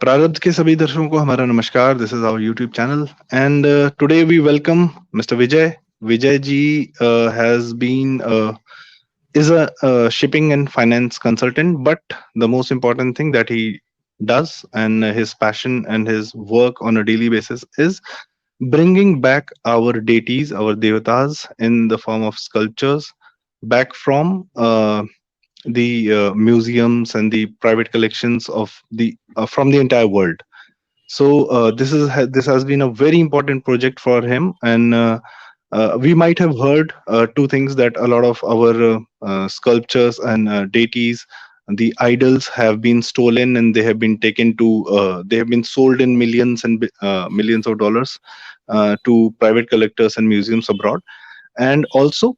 प्रारब्ध के सभी दर्शकों को हमारा नमस्कार. This is our YouTube channel and today we welcome mister Vijay. Vijay ji has been is a shipping and finance consultant, but the most important thing that he does and his passion and his work on a daily basis is bringing back our deities, our devatas in the form of sculptures back from the museums and the private collections of the from the entire world. So this has been a very important project for him, and we might have heard two things, that a lot of our sculptures and deities, the idols, have been stolen and they have been taken to they have been sold in millions and millions of dollars to private collectors and museums abroad. And also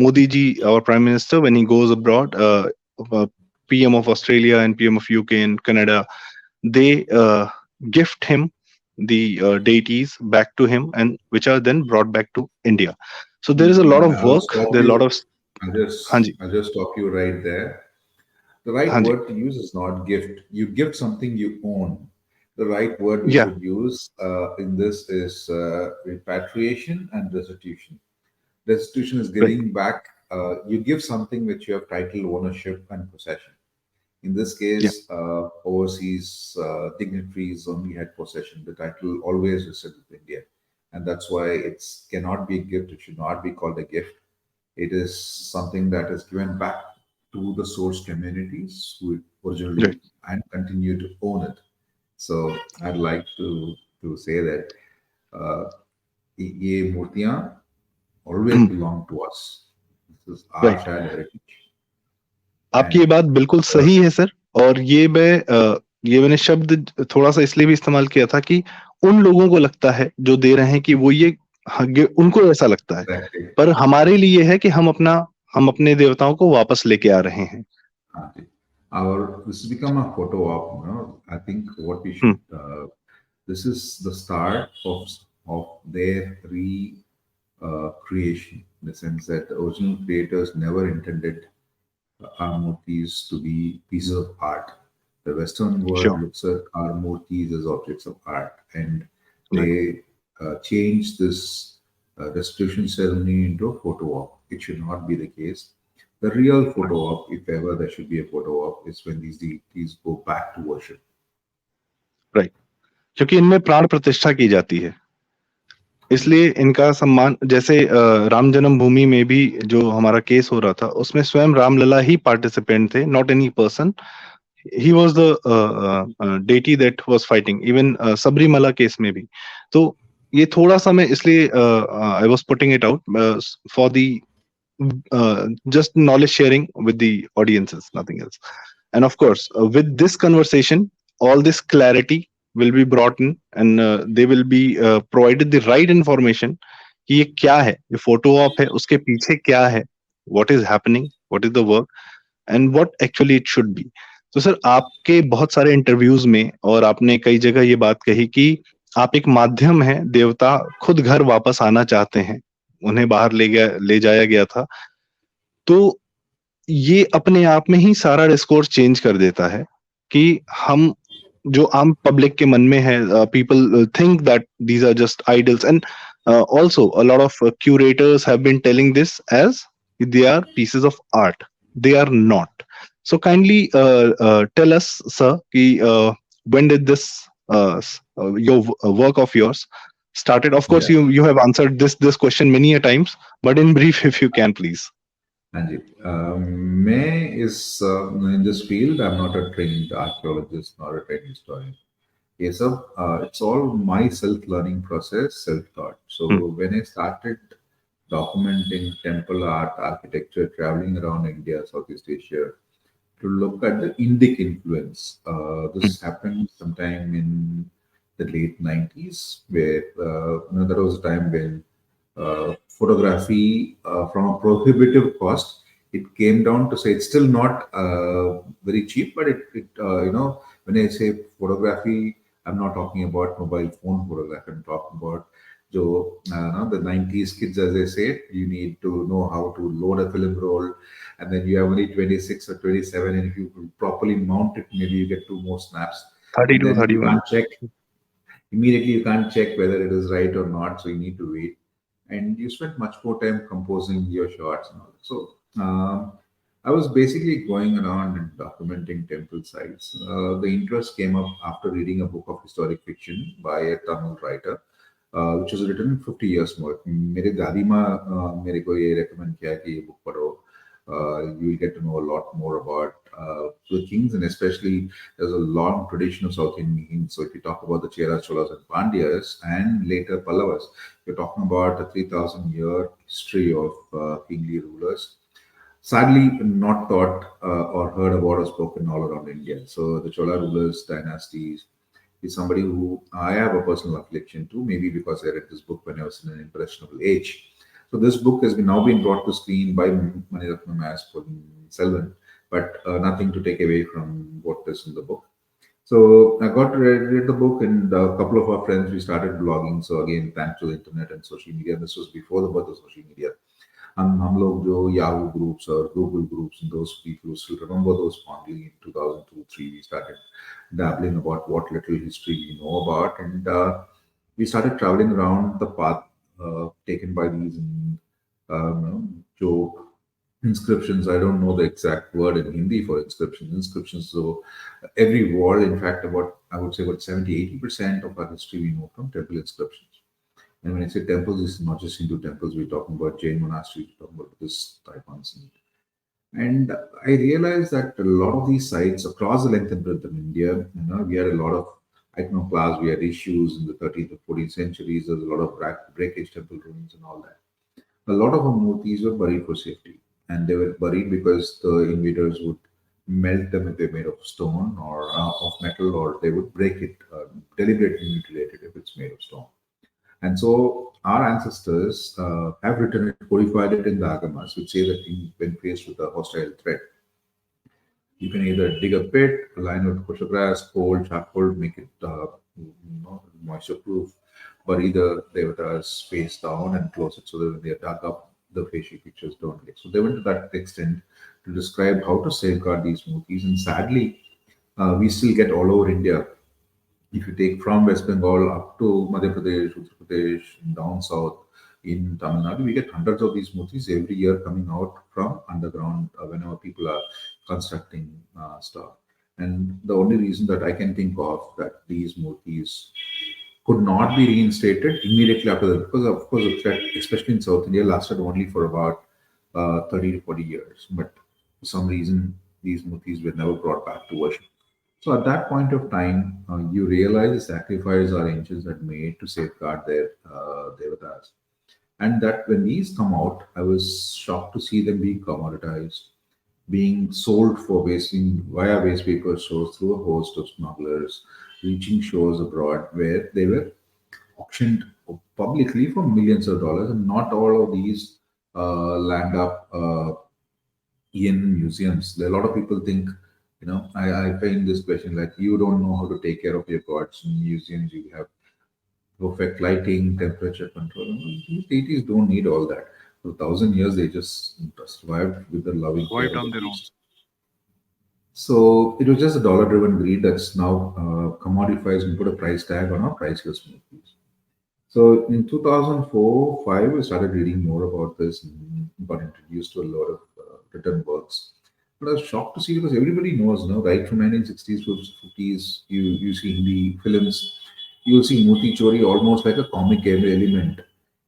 Modi ji, our prime minister, when he goes abroad, uh, PM of Australia and PM of UK and Canada, they gift him the deities back to him, and which are then brought back to India. So there is a lot of I'll work. stop There are a lot you. of I'll just Hanji, I'll just stop you right there. The right Hanji. word to use is not gift. You gift something you own. The right word we Yeah, should use in this is repatriation and restitution. Restitution is right, giving back. You give something which you have title ownership and possession. In this yeah, case, overseas dignitaries only had possession. The title always resided with India, and that's why it cannot be a gift. It should not be called a gift. It is something that is given back to the source communities who right. originally and continue to own it. So I'd like to say that uh, ये मूर्तियां always belong to us. This is our Right. shared heritage. आपकी ये And बात बिल्कुल सही है sir. और ये मैंने शब्द थोड़ा सा इसलिए भी इस्तेमाल किया था कि उन लोगों को लगता है जो दे रहे हैं कि वो ये उनको ऐसा लगता है, exactly, पर हमारे लिए है कि हम अपने देवताओं को वापस लेके आ रहे हैं. okay. Our this has become a photo op. I think what we hmm, should. This is the start of their re creation, in the sense that the original creators never intended our murtis to be pieces of art. The Western world sure. looks at our murtis as objects of art, and Right. they change this restitution ceremony into a photo op. It should not be the case. The real photo op, if ever there should be a photo op, is when these deities go back to worship. Right. क्योंकि इनमें प्राण प्रतिष्ठा की जाती है, इसलिए इनका सम्मान. जैसे राम जन्मभूमि में भी जो हमारा केस हो रहा था, उसमें स्वयं रामलला ही पार्टिसिपेंट थे, not any person. He was the deity that was fighting. Even Sabrimala case में भी. तो ये थोड़ा सा मैं इसलिए I was putting it out for the just knowledge sharing with the audiences, nothing else. And of course, with this conversation, all this clarity will be brought in, and they will be provided the right information कि ये क्या है, ये photo op है, उसके पीछे क्या है, what is happening, what is the work, and what actually it should be. तो सर, आपके बहुत सारे इंटरव्यूज में और आपने कई जगह ये बात कही कि आप एक माध्यम है, देवता खुद घर वापस आना चाहते हैं, उन्हें बाहर ले जाया गया था. तो ये अपने आप में ही सारा डिस्कोर्स चेंज कर देता है कि हम जो आम पब्लिक के मन में है, people think that these are just idols, and also a lot of curators have been telling this as they are pieces of art. They are not. So kindly tell us, sir, ki, when did this work of yours started? Of course, Yeah. you have answered this question many a times, but in brief, if you can, please. Anji, May is in this field. I'm not a trained archaeologist nor a trained historian. Yes, sir. It's all my self-learning process, self-taught. Hmm. So when I started documenting temple art, architecture, traveling around India, Southeast Asia, to look at the Indic influence. Hmm. This happened sometime in the late 90s, where there was a time when photography, from a prohibitive cost, it came down to say it's still not very cheap, but when I say photography, I'm not talking about mobile phone photography. I'm talking about the 90s kids, as they say, you need to know how to load a film roll, and then you have only 26 or 27, and if you properly mount it, maybe you get two more snaps, and 32, then you 31. can't check immediately, you can't check whether it is right or not, so you need to wait, and you spend much more time composing your shots and all. So I was basically going around and documenting temple sites. The interest came up after reading a book of historic fiction by a Tamil writer, which was written 50 years more. मेरे दादी माँ मेरे को ये recommend किया कि ये book पढ़ो. You will get to know a lot more about the kings, and especially there's a long tradition of South Indian kings. So if you talk about the Cheras, Cholas, and Pandyas, and later Pallavas, you're talking about a 3,000-year history of kingly rulers. Sadly, not taught or heard about or spoken all around India. So the Chola rulers dynasties is somebody who I have a personal affliction to, maybe because I read this book when I was in an impressionable age. So this book has been now been brought to screen by Maniratnam as for Selvan, but nothing to take away from what is in the book. So I got to read the book, and a couple of our friends we started blogging. So again, thanks to the internet and social media. This was before the birth of social media. हम लोग जो Yahoo groups or Google groups, and those people who still remember those fondly, in 2002-3 we started dabbling about what little history we know about, and we started traveling around the path taken by these jo inscriptions. I don't know the exact word in Hindi for inscriptions. Inscriptions. So every wall, in fact, about I would say about 70-80% of our history we know from temple inscriptions. And when I say temples, it's not just Hindu temples. We're talking about Jain monasteries, we're talking about Buddhist icons. And I realized that a lot of these sites across the length and breadth of India, we had a lot of iconoclasts, we had issues in the 13th and 14th centuries. There's a lot of breakage temple ruins and all that. A lot of our murtis were buried for safety, and they were buried because the invaders would melt them if they're made of stone or of metal, or they would break it, deliberately mutilate it if it's made of stone. And so our ancestors have written it, codified it in the Agamas, which say that when faced with a hostile threat, you can either dig a pit, line it with kosher grass, coal, charcoal, make it moisture proof, bury the devatas face down and close it so that when they are dug up, the facial features don't get. So they went to that extent to describe how to safeguard these murtis. And sadly, we still get all over India. If you take from West Bengal up to Madhya Pradesh, Uttar Pradesh, down south in Tamil Nadu, we get hundreds of these murtis every year coming out from underground whenever people are constructing stuff. And the only reason that I can think of that these murtis could not be reinstated immediately after that, because of course the threat, especially in South India, lasted only for about 30 to 40 years. But for some reason, these murtis were never brought back to worship. So at that point of time, you realize the sacrifice our ancients had made to safeguard their devatas. And that when these come out, I was shocked to see them being commoditized, being sold for wasting via waste paper stores through a host of smugglers, reaching shores abroad where they were auctioned publicly for millions of dollars. And not all of these land up in museums. A lot of people think, I find this question like, you don't know how to take care of your gods in museums. You have perfect lighting, temperature control. These deities don't need all that. For 1,000 years, they just survived with the loving care Survived of on the their own. beast. So it was just a dollar-driven greed that's now commodifies and put a price tag on our priceless movies. So in 2004-5, we started reading more about this and got introduced to a lot of written works. But I was shocked to see, because everybody knows, right from 1960s to 50s, you see Hindi films, you'll see Muti Chori almost like a comic element.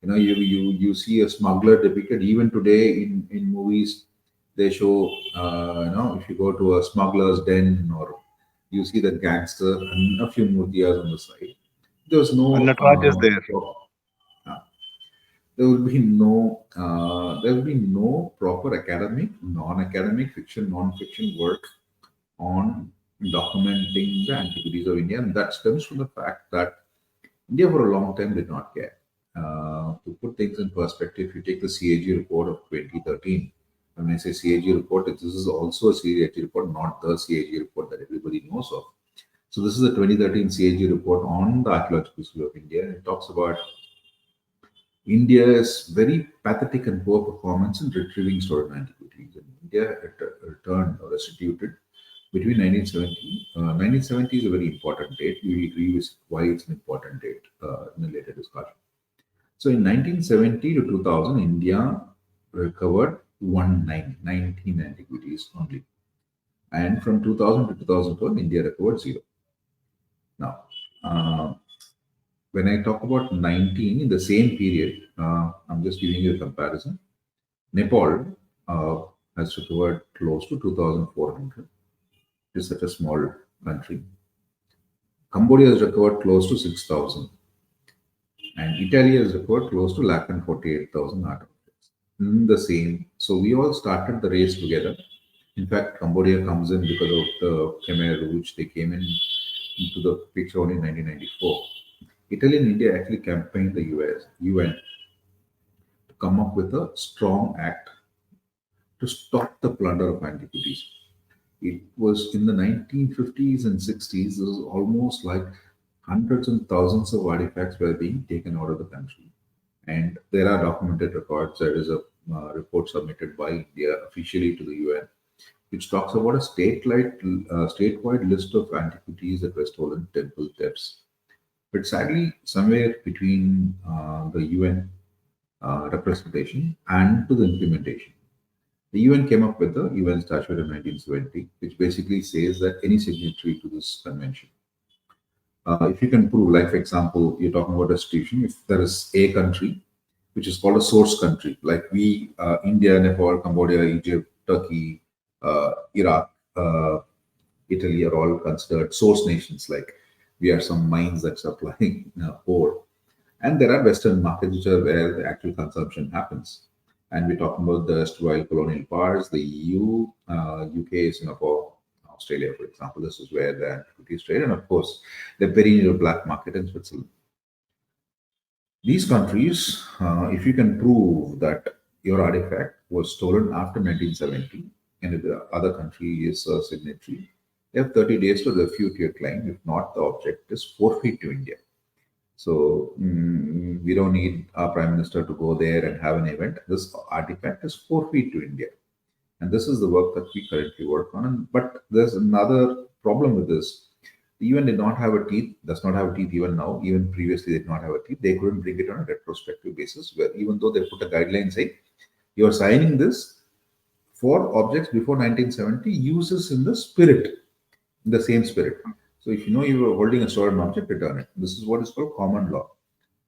You see a smuggler depicted even today in movies. They show, if you go to a smuggler's den, or you see the gangster and a few murtiyas on the side. There's And no Nataraj is there. uh, there will be no proper academic, non-academic, fiction, non-fiction work on documenting the antiquities of India, and that stems from the fact that India for a long time did not care. To put things in perspective, if you take the CAG report of 2013, when I say CAG report, this is also a CAG report, not the CAG report that everybody knows of. So this is the 2013 CAG report on the archaeological history of India. It talks about India is very pathetic and poor performance in retrieving stolen antiquities. And India returned or restituted between 1970. 1970 is a very important date. We will revisit why it's an important date in a later discussion. So in 1970 to 2000, India recovered 19 antiquities only. And from 2000 to 2012, India recovered zero. Now, when I talk about 19 in the same period, I'm just giving you a comparison. Nepal has recovered close to 2,400. It is such a small country. Cambodia has recovered close to 6,000. And Italy has recovered close to 148,000 artifacts. In the same, so we all started the race together. In fact, Cambodia comes in because of the Khmer Rouge. They came in into the picture only in 1994. Italy and India actually campaigned the UN to come up with a strong act to stop the plunder of antiquities. It was in the 1950s and 60s, it was almost like hundreds and thousands of artifacts were being taken out of the country. And there are documented records. There is a report submitted by India officially to the UN, which talks about a statewide list of antiquities that were stolen, temple thefts. But sadly, somewhere between the UN representation and to the implementation, the UN came up with the UN Statute of 1970, which basically says that any signatory to this convention, if you can prove, like for example, you're talking about restitution, if there is a country which is called a source country, like we, India, Nepal, Cambodia, Egypt, Turkey, Iraq, Italy are all considered source nations. Like we are some mines that supplying ore, and there are Western markets which are where the actual consumption happens. And we're talking about the erstwhile colonial powers, the EU, UK, Singapore, Australia, for example. This is where the antiquities trade, and of course, the perennial black market in Switzerland. These countries, if you can prove that your artifact was stolen after 1970, and if the other country is a signatory, they have 30 days to refute your claim. If not, the object is forfeit to India. So we don't need our prime minister to go there and have an event. This artifact is forfeit to India, and this is the work that we currently work on. But there's another problem with this. The UN did not have a teeth, does not have a teeth even now. Even previously, they did not have a teeth. They couldn't bring it on a retrospective basis, where even though they put a guideline saying you are signing this for objects before 1970, uses in the spirit, in the same spirit. So if you know you are holding a stolen object, return it. This is what is called common law.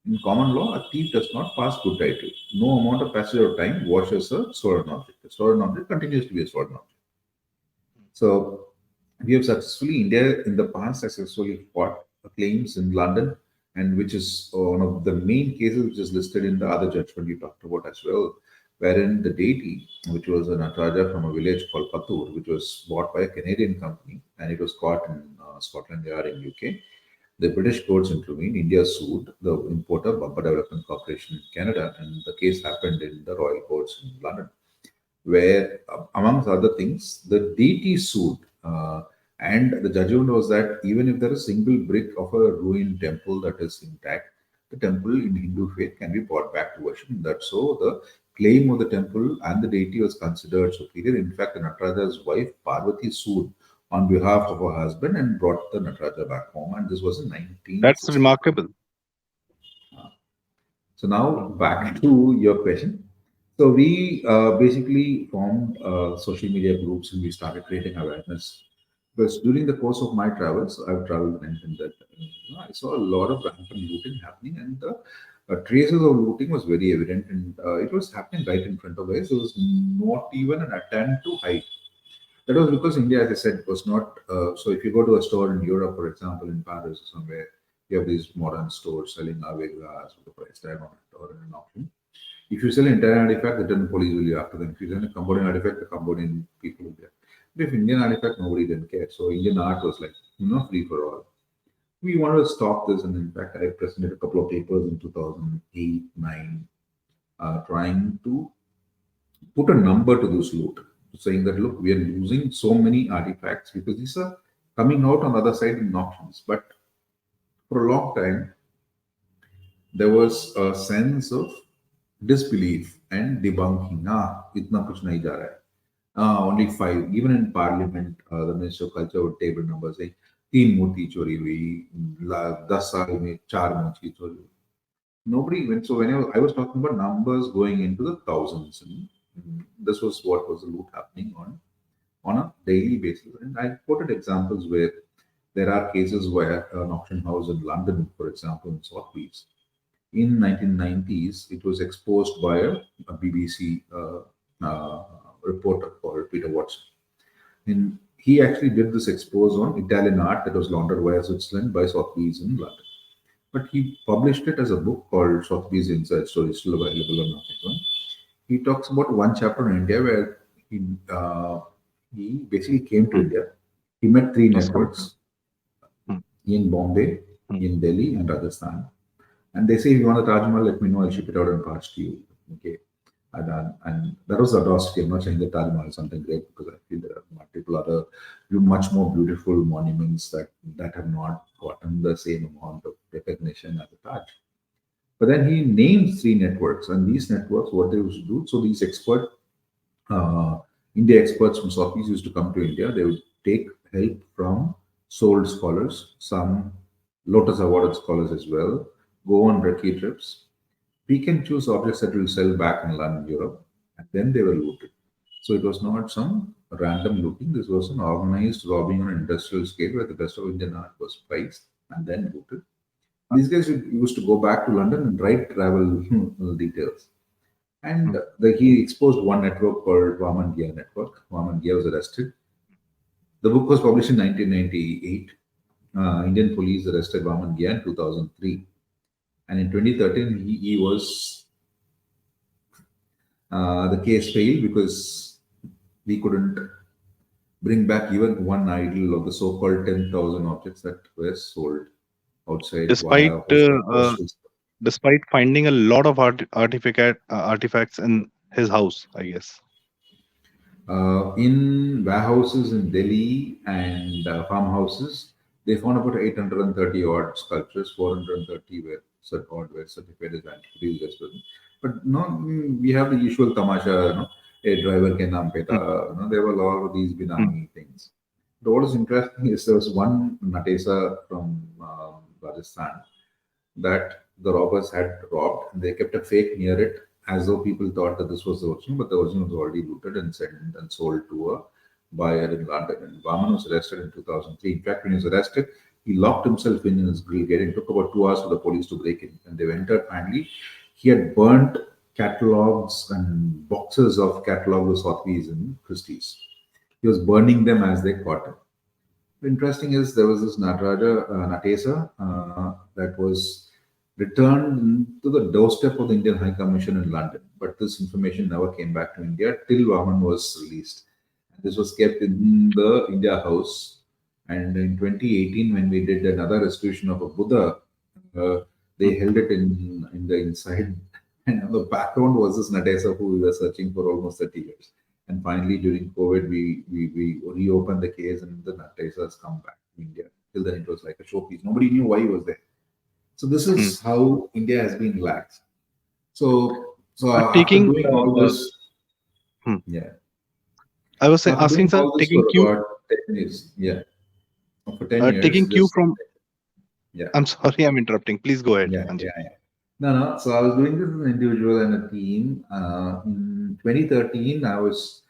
In common law, a thief does not pass good title. No amount of passage of time washes a stolen object. A stolen object continues to be a stolen object. So we have successfully, India in the past successfully fought claims in London, and which is one of the main cases which is listed in the other judgment you talked about as well, wherein the deity, which was a Nataraja from a village called Patur, which was bought by a Canadian company, and it was caught in Scotland Yard in UK. The British courts intervened. India sued the importer, Bumper Development Corporation in Canada, and the case happened in the royal courts in London, where, amongst other things, the deity sued. And the judgment was that even if there is a single brick of a ruined temple that is intact, the temple in Hindu faith can be brought back to worship. That so the claim of the temple and the deity was considered superior. In fact, the Nataraja's wife Parvati sued on behalf of her husband and brought the Nataraja back home. And this was in That's 1960. remarkable. So now back to your question. So we basically formed social media groups and we started creating awareness. Because during the course of my travels, I've traveled and that I saw a lot of rampant looting happening, and the traces of looting was very evident, and it was happening right in front of us. There was not even an attempt to hide. That was because India, as I said, was not. So if you go to a store in Europe, for example, in Paris or somewhere, you have these modern stores selling Avegas with the price tag on it or in an auction. If you sell an entire artifact, the then police will be after them. If you sell a Cambodian artifact, the Cambodian people will be. But if Indian artifact, nobody didn't care. So Indian art was like, free for all. We wanted to stop this, and in fact, I presented a couple of papers in 2008, 9, trying to put a number to this loot, saying that look, we are losing so many artifacts because these are coming out on the other side in auctions. But for a long time, there was a sense of disbelief and debunking. Itna kuch nahi ja raha hai. Only five. Even in Parliament, the Minister of Culture would table numbers saying, तीन मूर्ति चोरी हुई, 10 साल में 4 मूर्ति चोरी हुई. Nobody went. So whenever I was talking about numbers going into the thousands, and this was what was the loot happening on a daily basis. And I quoted examples where there are cases where an auction house in London, for example, in Sotheby's, in 1990s, it was exposed by a BBC reporter called Peter Watson. And he actually did this expose on Italian art that was laundered via Switzerland by Sotheby's in London. But he published it as a book called Sotheby's Inside Story, still available on Amazon. He talks about one chapter in India where he basically came to India. He met three networks in Bombay, in Delhi, and Rajasthan. And they say, if you want the Taj Mahal, let me know, I'll ship it out and pass to you. Okay. And that was the audacity. I'm not saying the Taj Mahal is something great, because I feel there are multiple other much more beautiful monuments that have not gotten the same amount of recognition as the Taj. But then he named three networks, and these networks, what they used to do, so these India experts from Sotheby's used to come to India. They would take help from sold scholars, some Lotus awarded scholars as well, go on recce trips, pick and choose objects that will sell back in London, Europe, and then they were looted. So it was not some random looting. This was an organized robbing on an industrial scale where the best of Indian art was priced and then looted. These guys used to go back to London and write travel details. And he exposed one network called Vaman Gia Network. Vaman Gia was arrested. The book was published in 1998. Indian police arrested Vaman Gia in 2003. And in 2013, he was, the case failed because we couldn't bring back even one idol of the so-called 10,000 objects that were sold outside. Despite finding a lot of artifacts in his house, I guess. In warehouses in Delhi and farmhouses, they found about 830 odd sculptures, 430 were certified as antiquities. But no, we have the usual tamasha, a driver ke naam pe tha, there were a lot of these Binani things. But what is interesting is there was one Natesa from Rajasthan that the robbers had robbed, and they kept a fake near it as though people thought that this was the original, but the original was already looted and sent and sold to a buyer in London. And Vaman was arrested in 2003. In fact, when he was arrested, he locked himself in his grill gate. It took about 2 hours for the police to break in. And they entered finally. He had burnt catalogs and boxes of catalogs of Sotheby's and Christie's. He was burning them as they caught him. Interesting is there was this Natesa that was returned to the doorstep of the Indian High Commission in London, but this information never came back to India till Vaman was released. This was kept in the India House, and in 2018, when we did another restitution of a Buddha, they held it in the inside, and on the background was this Natesa who we were searching for almost 30 years. And finally, during COVID, we reopened the case, and the Natesa has come back to India. Till then, it was like a showpiece. Nobody knew why he was there. So this is how India has been lax. So after doing all this, yeah. I was asking, sir, taking cue about 10 years. Yeah. For 10 years. Taking cue from. Yeah. I'm sorry, I'm interrupting. Please go ahead. Yeah. No. So I was doing this as an individual and a team. In 2013, I was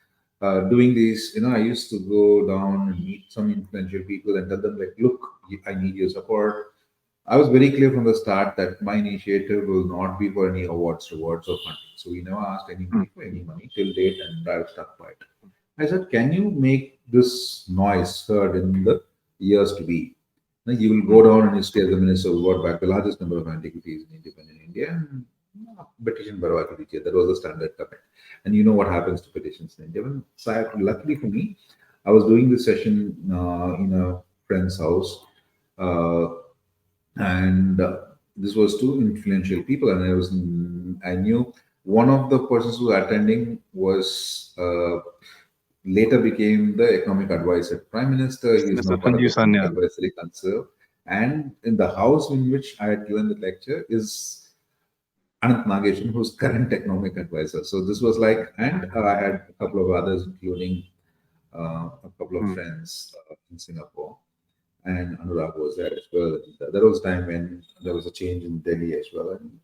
doing these. I used to go down and meet some influential people and tell them, like, look, I need your support. I was very clear from the start that my initiative will not be for any awards, rewards, or funding. So we never asked anybody for any money till date, and I was stuck by it. I said, can you make this noise heard in the years to be? Now, you will go down and history as the minister will brought back the largest number of antiquities in independent India, and petition Barwa ki dijiye. That was the standard comment. And you know what happens to petitions in India. So luckily for me, I was doing this session in a friend's house. And this was two influential people, and I knew one of the persons who was attending was later became the economic advisor to Prime Minister. He is now part of the Economic Advisory Council, and in the house in which I had given the lecture is Anant Nageshan, who's current economic advisor. So this was like, and I had a couple of others, including a couple of Hmm. friends in Singapore, and Anurag was there as well. There was time when there was a change in Delhi as well, and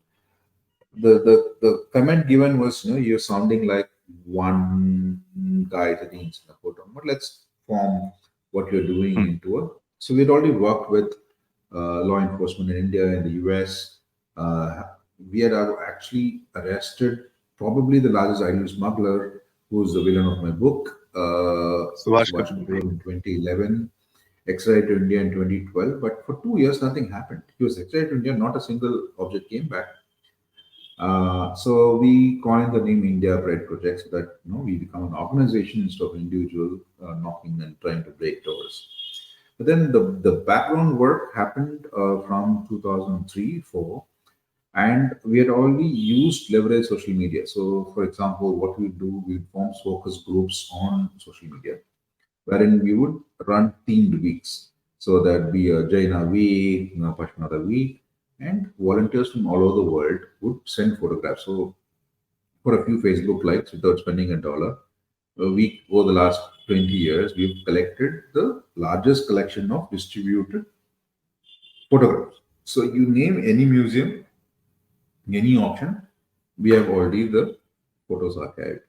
the comment given was, you're sounding like one guy sitting in Singapore, but let's form what you're doing Hmm. into a. So we'd already worked with law enforcement in India, in the US. Uh, we had actually arrested probably the largest ideal smuggler, who's the villain of my book, Subhash Subhash Kapoor. Kapoor, in 2011, extradited to India in 2012. But for 2 years, nothing happened. He was extradited to India, not a single object came back. So we coined the name India Bread Project, so that we become an organization instead of individual knocking and trying to break doors. But then the background work happened from 2003, 4, and we had already used leverage social media. So, for example, what we do, we form focus groups on social media, wherein we would run themed weeks. So that'd be a Jaina week, Pashmada week, and volunteers from all over the world would send photographs. So for a few Facebook likes without spending a dollar, a week over the last 20 years, we've collected the largest collection of distributed photographs. So you name any museum, any auction, we have already the photos archived.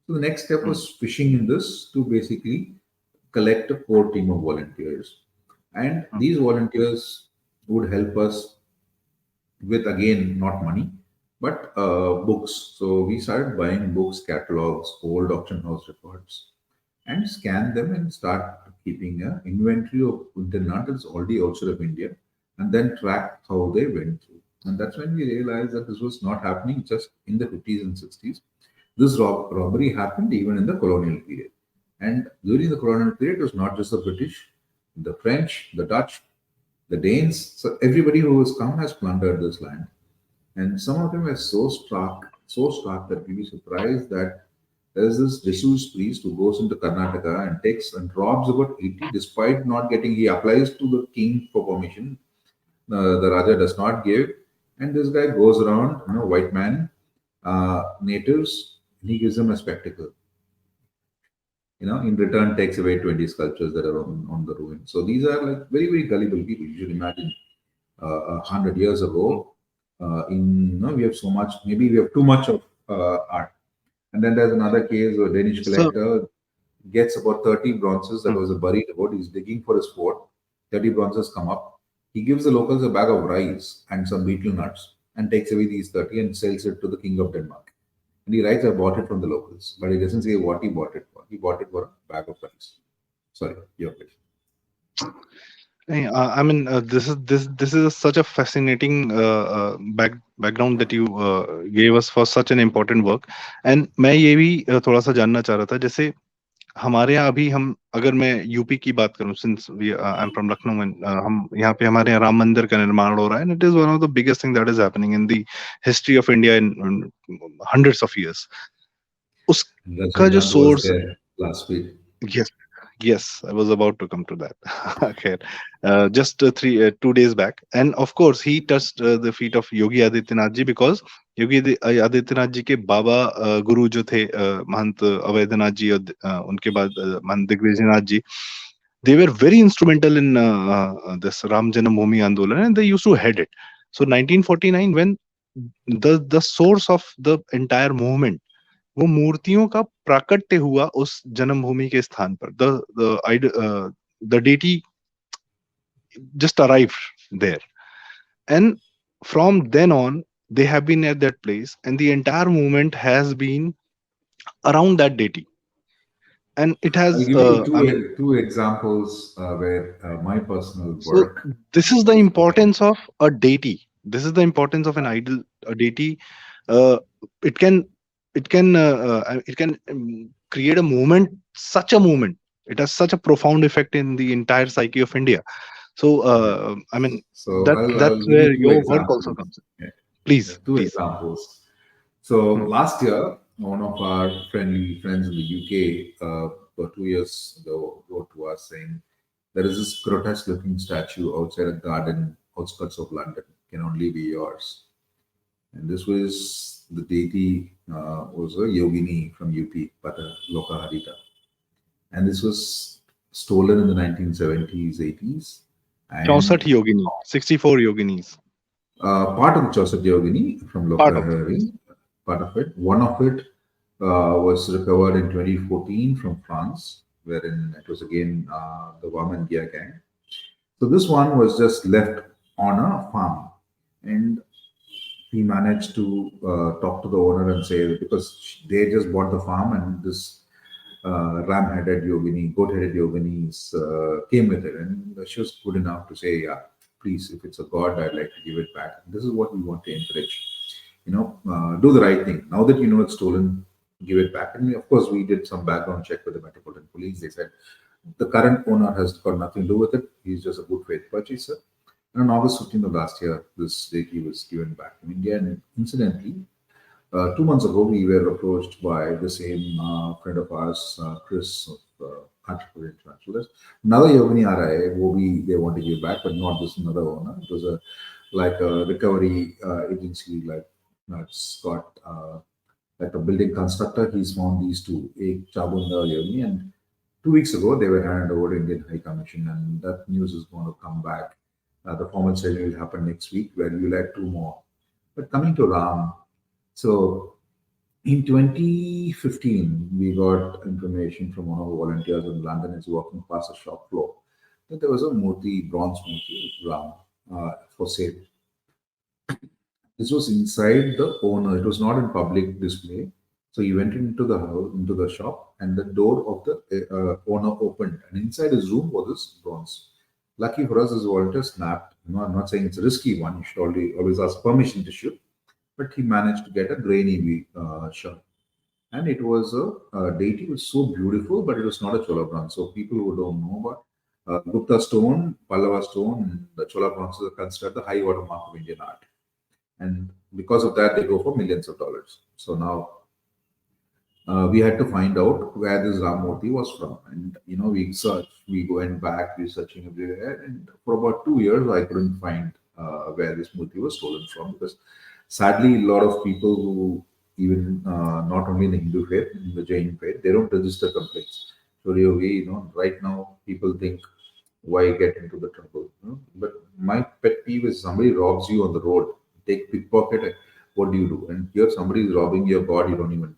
So the next step Hmm. was fishing in this to basically collect a core team of volunteers. And Hmm. these volunteers would help us with, again, not money, but books. So we started buying books, catalogs, old auction house records, and scan them and start keeping an inventory of internet that's already outside of India, and then track how they went through. And that's when we realized that this was not happening just in the 50s and 60s. This robbery happened even in the colonial period. And during the colonial period, it was not just the British, the French, the Dutch, the Danes. So everybody who has come has plundered this land. And some of them are so stark that you'll be surprised that there's this Jesus priest who goes into Karnataka and takes and robs about 80 despite not getting, he applies to the king for permission. The Raja does not give. And this guy goes around, white man, natives, and he gives them a spectacle. In return takes away 20 sculptures that are on the ruin. So these are like very, very gullible people. You should imagine 100 years Hmm. ago, we have so much, maybe we have too much of art. And then there's another case where a Danish So, collector gets about 30 bronzes that hmm. was buried about. He's digging for his fort. 30 bronzes come up. He gives the locals a bag of rice and some betel nuts and takes away these 30 and sells it to the king of Denmark. And he writes, I bought it from the locals, but he doesn't say what he bought it for. He bought it for a bag of rice. Sorry, your question. I mean, this is such a fascinating background that you gave us for such an important work. And मैं ये भी थोड़ा सा जानना चाह रहा था, जैसे हमारे यहाँ अभी हम अगर मैं यूपी की बात करूं, since I am from Lucknow, and हम यहाँ पे हमारे यहाँ राम मंदिर का निर्माण हो रहा है, and it is one of the biggest thing that is happening in the history of India in hundreds of years. उसका जो Rajnikant was source, there last week. yes, yes, I was about to come to that. Okay, just 2 days back, and of course, he touched the feet of Yogi Adityanath ji, because Adityanath ji के बाबा गुरु जो थे महंत अवैधनाथ जी, और उनके बाद महंत दिग्विजयनाथ जी, they were very instrumental in this Ram Janambhoomi Andolan, and they used to head it. So 1949, when the source of the entire movement, वो मूर्तियों का प्राकट्य हुआ उस जन्मभूमि के स्थान पर, the deity just arrived there, and from then on they have been at that place, and the entire movement has been around that deity, and it I'll has give you I mean, two examples where my personal so work this is the is working. importance of a deity, this is the importance of an idol, a deity. uh, it can it can create a movement, such a movement. It has such a profound effect in the entire psyche of India. So Yeah. I mean, So I'll that's give you where two your work also examples. comes in. Yeah. Yeah, Please, two please. examples. So Hmm. last year, one of our friendly friends in the UK, about 2 years ago, wrote to us saying there is this grotesque-looking statue outside a garden outskirts of London. Can only be yours. And this was the deity was a Yogini from UP, Pata Lokaharita. And this was stolen in the 1970s, 80s. And 64 Yogini, 64 yoginis. part of the Chaucer Yogini from Part of it. Lokahari, part of it. One of it was recovered in 2014 from France, wherein it was again the Waman Gia gang. So this one was just left on a farm, and he managed to talk to the owner and say, because they just bought the farm and this ram-headed yogini, goat-headed yoginis came with it, and she was good enough to say, yeah, please, if it's a god, I'd like to give it back. This is what we want to encourage. Do the right thing. Now that you know it's stolen, give it back. And of course, we did some background check with the Metropolitan Police. They said the current owner has got nothing to do with it. He's just a good faith purchaser. And on August 15th of last year, this deity was given back in India. And incidentally, 2 months ago, we were approached by the same friend of ours, Chris of Entrepreneur International. There's another Yogini aa raha hai, wo bhi they want to give back, but not this another owner. It was like a recovery agency, like it's got like a building constructor. He's found these two, a Chabunda Yogini, and 2 weeks ago they were handed over to Indian High Commission, and that news is going to come back. The formal ceremony will happen next week, where you'll add two more. But coming to Ram, so in 2015, we got information from one of the volunteers in London. Is walking past a shop floor that there was a murti, bronze murti, Ram, for sale. This was inside the owner. It was not in public display. So he went into the house, into the shop, and the door of the owner opened, and inside his room was this bronze. Lucky for us, this volunteer snapped. I'm not saying it's a risky one. You should always ask permission to shoot, but he managed to get a grainy shot. And it was a deity. It was so beautiful, but it was not a Chola bronze. So people who don't know about Gupta stone, Pallava stone, and the Chola bronzes are considered the high water mark of Indian art. And because of that, they go for millions of dollars. So now we had to find out where this Ramurti was from. And, we searched, we went back, we searching everywhere. And for about 2 years, I couldn't find where this Murti was stolen from, because sadly, a lot of people who even not only in the Hindu faith, in the Jain faith, they don't register complaints. So right now people think, why get into the trouble? But my pet peeve is somebody robs you on the road, take pickpocket, what do you do? And here somebody is robbing your god, you don't even.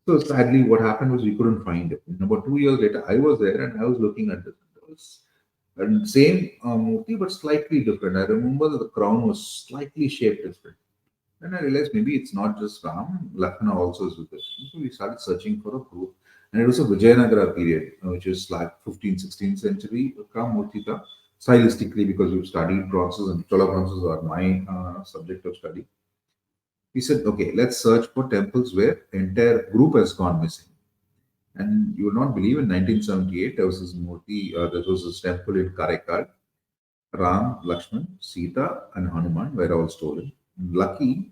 So sadly, what happened was we couldn't find it. And about 2 years later, I was there and I was looking at this. And same murti, but slightly different. I remember that the crown was slightly shaped different. And I realized maybe it's not just Ram, Lakshmana also is with it. So we started searching for a proof. And it was a Vijayanagara period, which is like 15th, 16th century Murtita, stylistically, because we've studied bronzes, and Chola bronzes are my subject of study. We said, okay, let's search for temples where entire group has gone missing. And you will not believe, in 1978, there was this Murti, there was this temple in Karaikal. Ram, Lakshman, Sita, and Hanuman were all stolen. Lucky,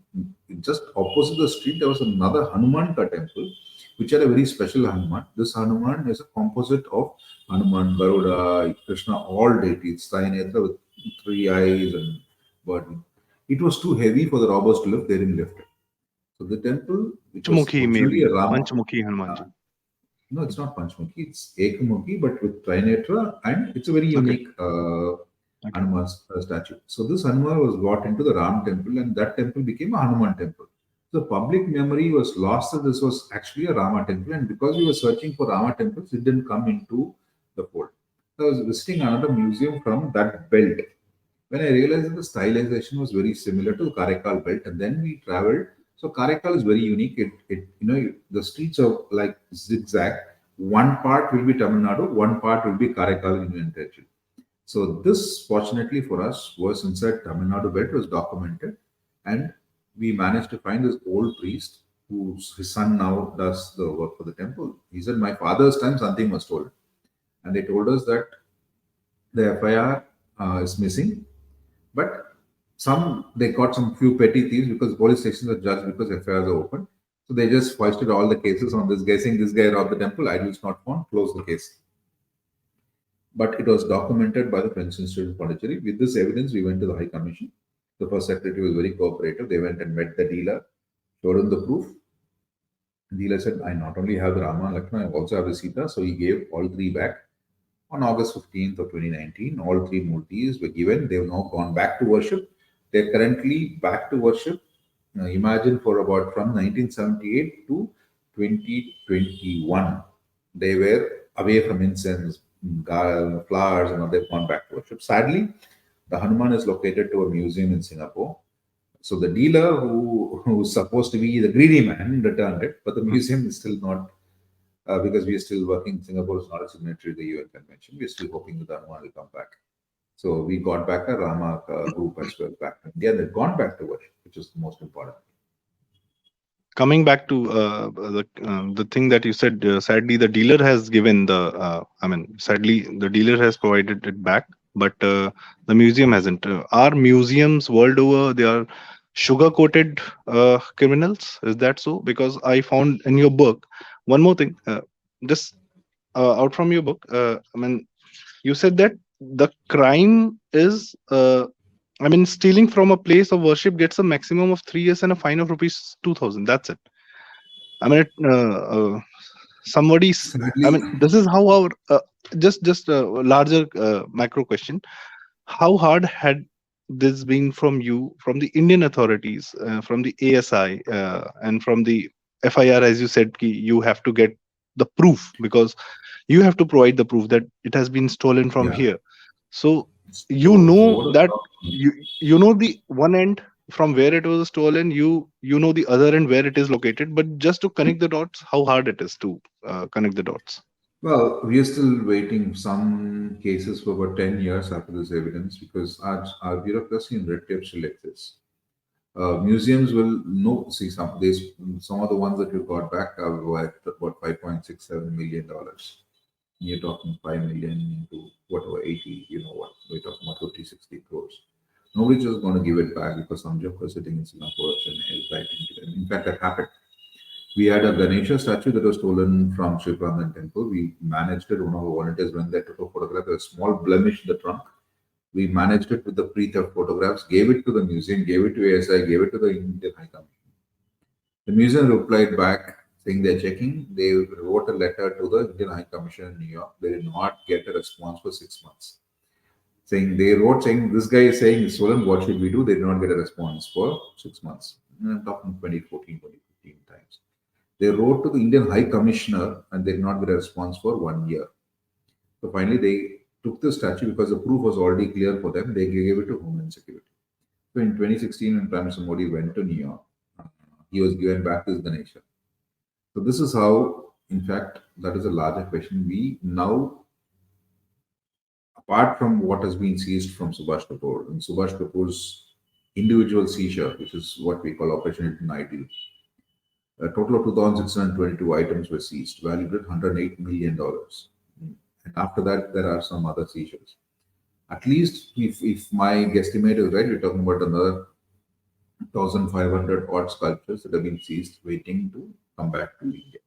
just opposite the street, there was another Hanuman temple, which had a very special Hanuman. This Hanuman is a composite of Hanuman, Garuda, Krishna, all deities, Thayanetra with 3 eyes and burden. It was too heavy for the robbers to lift, they didn't lift it. So the temple, which was Panchmukhi, originally maybe. a Rama, Panchmukhi Hanumanji. no, it's not Panchmukhi, it's Ekamukhi, but with Trinetra, and it's a very unique Hanuman statue. So this Hanuman was brought into the Ram temple, and that temple became a Hanuman temple. So public memory was lost that this was actually a Rama temple, and because we were searching for Rama temples, it didn't come into the fold. So I was visiting another museum from that belt when I realized that the stylization was very similar to the Karaikal belt, and then we traveled. So Karaikal is very unique. The streets are like zigzag. One part will be Tamil Nadu, one part will be Karaikal Union Territory. So this, fortunately for us, was inside Tamil Nadu belt, was documented, and we managed to find this old priest his son now does the work for the temple. He said, my father's time something was stolen, and they told us that the FIR is missing, but they got some few petty thieves, because police stations are judged because FIRs are open. So they just foisted all the cases on this guy, saying this guy robbed the temple, idols not found, close the case. But it was documented by the French Institute of Pondicherry. With this evidence, we went to the High Commission, The first secretary was very cooperative. They went and met the dealer, showed him the proof. The dealer said, I not only have the Rama and Lakshmana, I also have the Sita. So he gave all three back. On August 15th of 2019, all three murtis were given. They have now gone back to worship. They're currently back to worship. Now imagine for about from 1978 to 2021, they were away from incense, flowers, and all. They've gone back to worship. Sadly, the Hanuman is located to a museum in Singapore. So the dealer who's supposed to be the greedy man returned it, but the museum is still not because we are still working. Singapore is not a signatory to the UN Convention. We are still hoping that Hanuman will come back. So we got back a Rama group as well back to India. They've gone back to worship, which is the most important. Coming back to the thing that you said, sadly the dealer has given sadly the dealer has provided it back, but the museum hasn't. Our museums world over, they are sugar coated criminals. Is that so? Because I found in your book one more thing, just out from your book. You said that the crime is stealing from a place of worship gets a maximum of 3 years and a fine of rupees 2,000. That's it. I mean, somebody's. Sadly, This is how our just a larger macro question. How hard had this been from you, from the Indian authorities, from the ASI, and from the FIR, as you said, you have to get the proof because you have to provide the proof that it has been stolen from yeah. here. So you So know what is that the you know the one end from where it was stolen. You know the other end where it is located. But just to connect the dots, how hard it is to connect the dots. Well, we are still waiting some cases for about 10 years after this evidence because our bureaucracy and red tape still exists. Museums will know, see, some of the ones that you got back are worth about $5.67 million. You're talking 5 million into whatever, 80, you know what, we're talking about 50, 60 crores. Nobody's just going to give it back because some joker sitting in Singapore or Chennai is writing to them. In fact, that happened. We had a Ganesha statue that was stolen from Sri Temple. We managed it. One of our volunteers went there, took a photograph. There was a small blemish in the trunk. We managed it with the pre-theft photographs, gave it to the museum, gave it to ASI, gave it to the Indian High Commission. The museum replied back saying they're checking. They wrote a letter to the Indian High Commission in New York. They did not get a response for 6 months. They wrote saying this guy is saying it's stolen. What should we do? They did not get a response for 6 months. And I'm talking 2014, 2015 times. They wrote to the Indian High Commissioner and they did not get a response for 1 year. So finally, they took the statue because the proof was already clear for them. They gave it to Homeland Security. So in 2016, when Prime Minister Modi went to New York, he was given back his Ganesha. So this is how, in fact, that is a larger question. We now, apart from what has been seized from Subhash Kapoor, and Subhash Kapoor's individual seizure, which is what we call Operation Ideal, a total of 2,622 items were seized, valued at $108 million. And after that, there are some other seizures. At least, if my guesstimate is right, we're talking about another 1,500 odd sculptures that have been seized, waiting to come back to India.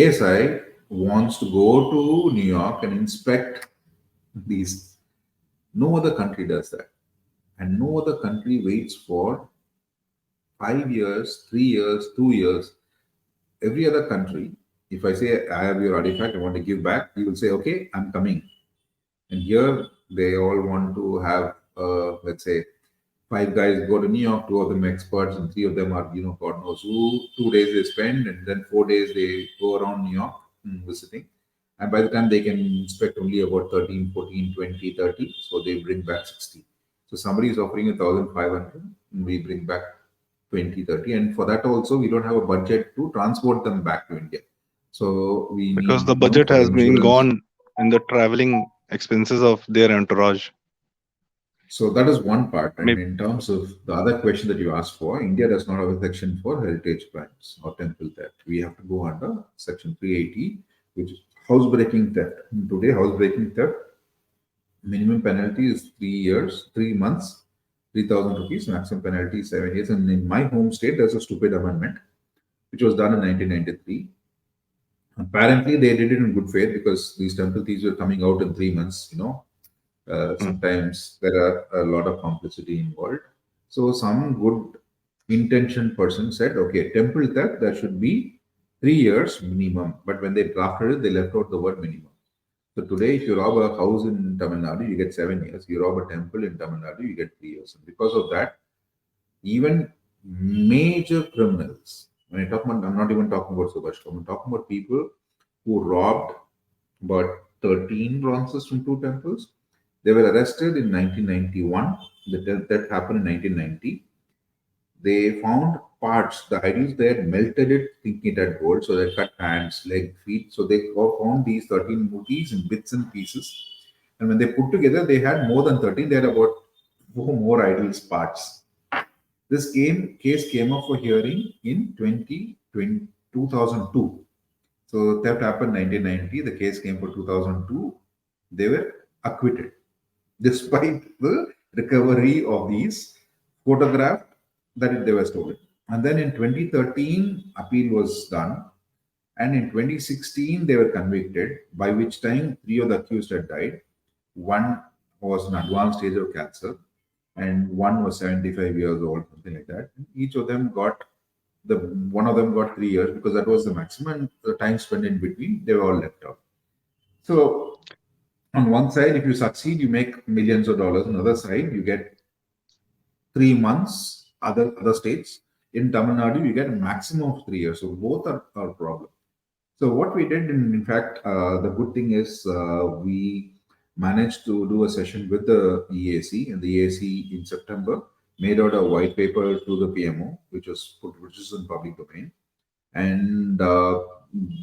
ASI wants to go to New York and inspect these. No other country does that. And no other country waits for 5 years, 3 years, 2 years. Every other country, if I say, I have your artifact, I want to give back, you will say, okay, I'm coming. And here they all want to have, let's say, 5 guys go to New York, 2 of them experts, and 3 of them are, God knows who. 2 days they spend, and then 4 days they go around New York visiting. And by the time they can inspect only about 13, 14, 20, 30, so they bring back 60. So somebody is offering 1,500, and we bring back 20, 30. And for that also, we don't have a budget to transport them back to India. So we Because need, the budget for the has been insurance. gone in the traveling expenses of their entourage. So that is one part. And Maybe in terms of the other question that you asked for, India does not have a section for heritage crimes or temple theft. We have to go under section 380, which is housebreaking theft. Today, housebreaking theft, minimum penalty is 3 years, 3 months, 3,000 rupees, maximum penalty is 7 years. And in my home state, there's a stupid amendment, which was done in 1993. Apparently, they did it in good faith because these temple thieves were coming out in 3 months, Sometimes there are a lot of complicity involved. So some good intentioned person said, okay, temple theft, there should be 3 years minimum. But when they drafted it, they left out the word minimum. So today, if you rob a house in Tamil Nadu, you get 7 years. You rob a temple in Tamil Nadu, you get 3 years. And because of that, even major criminals, when I talk about, I'm not even talking about Subhash, I'm talking about people who robbed about 13 bronzes from 2 temples. They were arrested in 1991. That happened in 1990. They found parts, the idols, they had melted it, thinking it had gold. So they cut hands, leg, feet. So they found these 13 movies in bits and pieces. And when they put together, they had more than 13. They had about 4 more idols parts. This case came up for hearing in 2002. So theft happened 1990. The case came for 2002. They were acquitted despite the recovery of these photographs that they were stolen. And then in 2013, appeal was done. And in 2016, they were convicted, by which time 3 of the accused had died. One was in advanced stage of cancer, and one was 75 years old, something like that. Each of them got one of them got 3 years because that was the maximum. The time spent in between, they were all left out. So on one side, if you succeed, you make millions of dollars. On the other side, you get 3 months. Other states in Tamil Nadu, you get a maximum of 3 years. So both are a problem. So what we did, in fact, the good thing is we managed to do a session with the EAC, and the EAC in September made out a white paper to the PMO, which is in public domain, and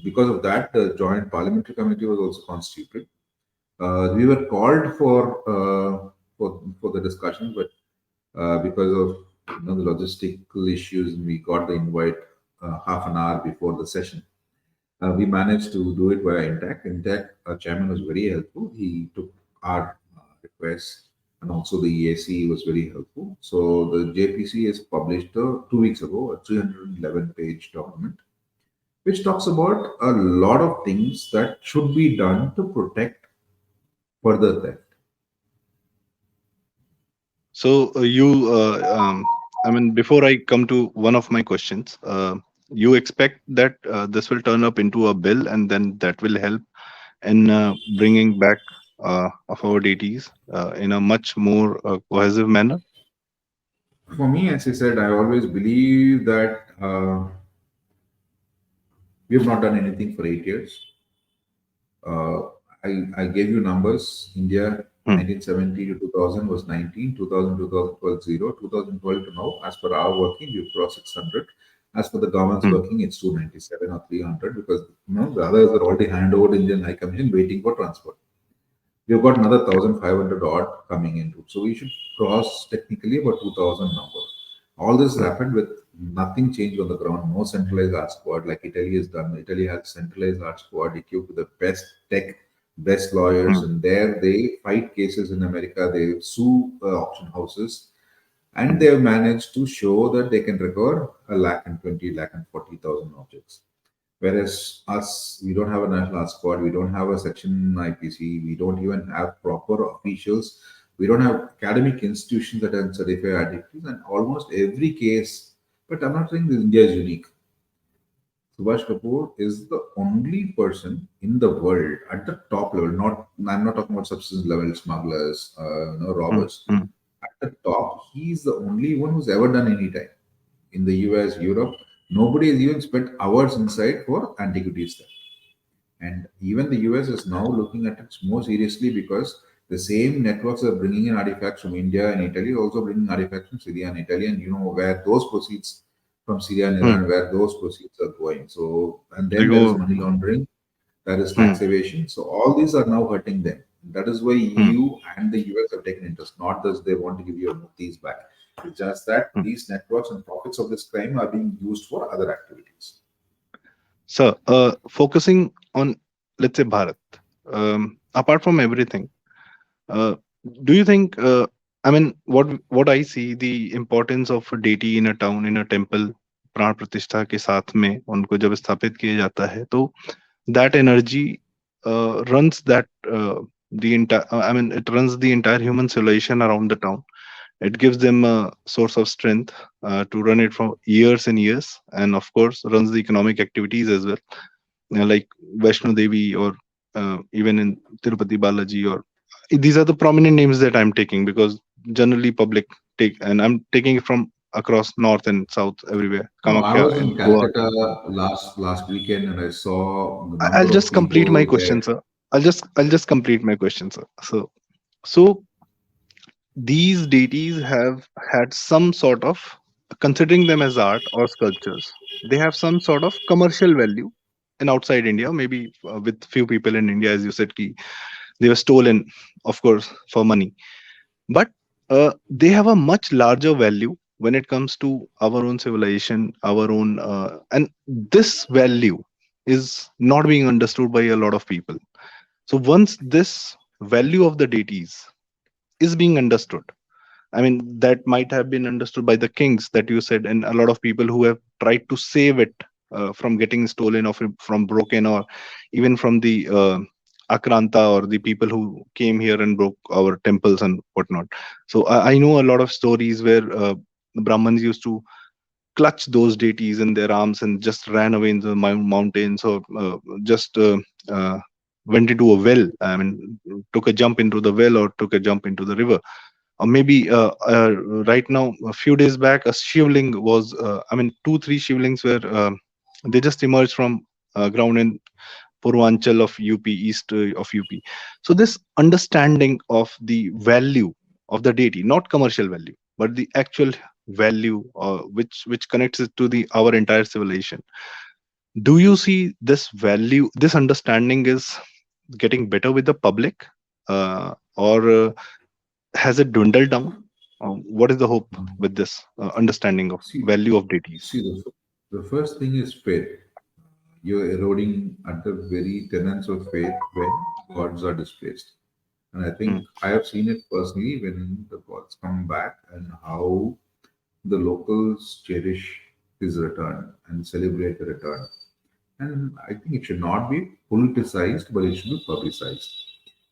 because of that, the Joint Parliamentary Committee was also constituted. We were called for the discussion, but because of the logistical issues, we got the invite half an hour before the session. We managed to do it via Intact. Intact chairman was very helpful. He took our request, and also the EAC was very helpful. So the JPC has published 2 weeks ago a 311-page document, which talks about a lot of things that should be done to protect further theft. So I mean, before I come to one of my questions, you expect that this will turn up into a bill, and then that will help in bringing back of our deities in a much more cohesive manner? For me, as I said, I always believe that we have not done anything for 8 years. I gave you numbers. India, 1970 to 2000 was 19, 2000 to 2012 0, 2012 to now, as per our working, we've crossed 600. As for the government's working, it's 297 or 300 because the others are already handed over to Indian High Commission waiting for transfer. We've got another 1,500 odd coming into. So we should cross technically about 2,000 number. All this happened with nothing changed on the ground. No centralized art squad like Italy has done. Italy has centralized art squad equipped with the best tech, best lawyers, and there they fight cases in America. They sue auction houses, and they've managed to show that they can recover 1,20,000, 1,40,000 objects. Whereas us, we don't have a national art squad, we don't have a section IPC, we don't even have proper officials, we don't have academic institutions that are certified addictives, and almost every case. But I'm not saying that India is unique. Subhash Kapoor is the only person in the world at the top level. I'm not talking about substance level smugglers, robbers. At the top, he's the only one who's ever done any time. In the US, Europe, nobody has even spent hours inside for antiquities theft. And even the US is now looking at it more seriously because the same networks are bringing in artifacts from India and Italy, also bringing artifacts from Syria and Italy, and where those proceeds from Syria and Iran, where those proceeds are going. So, and then there is money laundering, there is tax evasion. So all these are now hurting them. That is why EU and the US have taken interest. Not that they want to give you these back. It's just that these networks and profits of this crime are being used for other activities. So, focusing on, let's say, Bharat, apart from everything, do you think, I mean, what I see, the importance of a deity in a town, in a temple, प्राण प्रतिष्ठा के साथ में उनको जब स्थापित किया जाता है, तो that energy runs that the entire. I mean, it runs the entire human civilization around the town. It gives them a source of strength to run it for years and years, and of course, runs the economic activities as well, like Vaishno Devi, or even in Tirupati Balaji, or these are the prominent names that I'm taking, because generally public take, and I'm taking it from across north and south everywhere. No, I Kamakhya was in in Goa. Calcutta last weekend, and I saw the I'll number of just complete my people there. question, sir. I'll just complete my question, sir. So these deities have had some sort of, considering them as art or sculptures, they have some sort of commercial value in outside India, maybe with few people in India, as you said, ki they were stolen, of course, for money. But they have a much larger value when it comes to our own civilization, our own, and this value is not being understood by a lot of people. So once this value of the deities is being understood, I mean, that might have been understood by the kings that you said, and a lot of people who have tried to save it from getting stolen, or from broken, or even from the Akranta, or the people who came here and broke our temples and whatnot. So I know a lot of stories where the Brahmins used to clutch those deities in their arms and just ran away in the mountains, or just uh, went into a well. I mean, took a jump into the well, or took a jump into the river. Or maybe right now, a few days back, a shivling was, I mean, 2 3 shivlings were, they just emerged from ground in Purvanchal of UP, east of UP. So this understanding of the value of the deity, not commercial value, but the actual value, which connects it to the our entire civilization. Do you see this value, this understanding is getting better with the public, or has it dwindled down? What is the hope with this understanding of See, value of deities? see, the first thing is faith. You're eroding at the very tenets of faith when gods are displaced. And I think Mm, I have seen it personally when the gods come back and how the locals cherish his return and celebrate the return. And I think it should not be politicized, but it should be publicized.